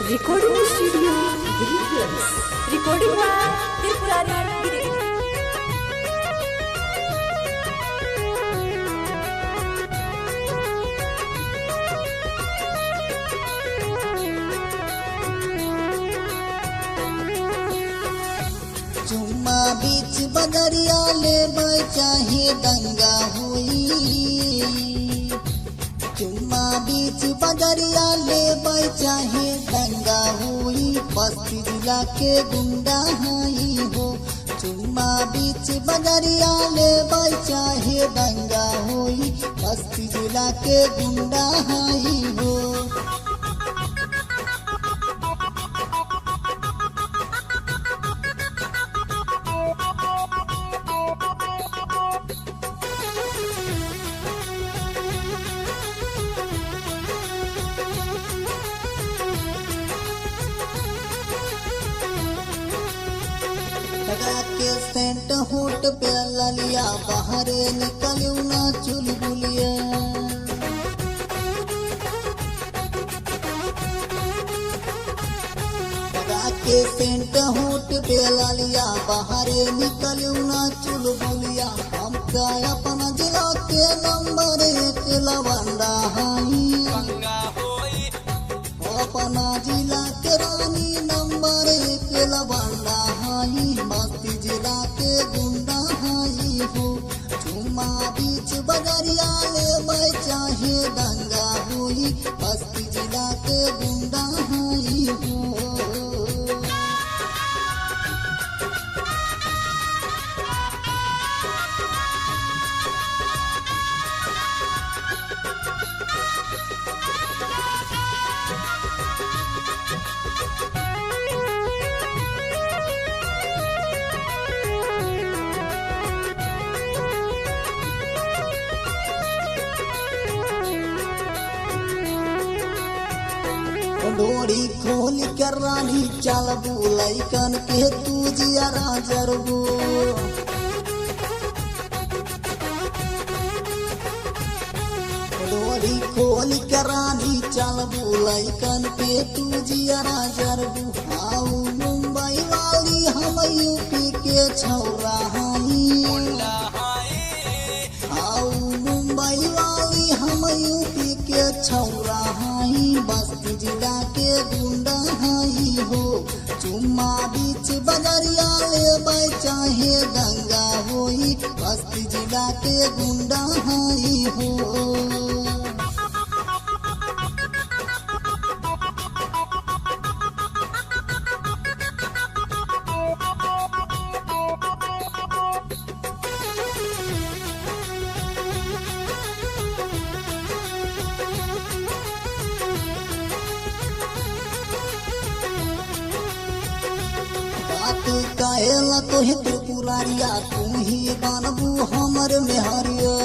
Recording Studio Green Recording Tripurari चुम्मा बीच बदरिया ले चाहे दंगा हुई। चुम्मा बीच बदरिया ले चाहे दंगा हुई। बस्ती जिला के गुंडा हाई हो। चुम्मा बीच बदरिया ले चाहे दंगा हुई। बस्ती जिला के गुंडा हाई हो। लगा के सेंट होट पे ललिया बाहर निकलू ना चुलबुलिया। लगा के सेंट होट पे ललिया बाहर निकलू ना चुलबुलिया। हम का अपना जिला के नंबर 1 लवंडा हाई। अपना जिला के रानी नंबर 1 लवंडा हाई। बस्ती जिला के गुंडा हाई हो। चुम्मा बीच बदरिया ले चाहे दंगा हुई। बस्ती जिला के गुंडा हाई हो। डोरी खोल के रानी चल बुलाई कन के तू जिया राजरबो। डोरी खोल के रानी चल बुलाई कन के तू जिया राजरबो। आओ मुंबई वाली हम यूपी के छौरा हाई। आओ मुंबई वाली हम यूपी के छौरा हाई। बस्ती जिला के गुंडा हाई हो। चुम्मा बीच बदरिया ले चाहे दंगा होई। बस्ती जिला के गुंडा हाई हो। बात कहेला तोहे त्रिपुरारिया तू ही बनबू हमर मेहरिया।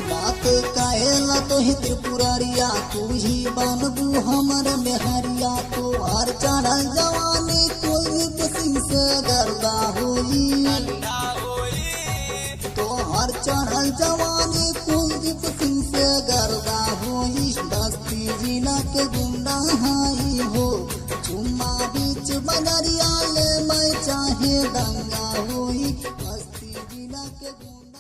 बात कहेला तोहे त्रिपुरारिया तू ही बनबू हमर मेहरिया। तो हर चढ़ल जवानी कुलदीप सिंह से गर्दा होई। तो हर चढ़ल जवानी कुलदीप सिंह से गर्दा होई। बस्ती जिला के गुंडा हाई हो। चुम्मा बीच बदरिया ले चाहे दंगा होई। बस्ती जिला के गुंडा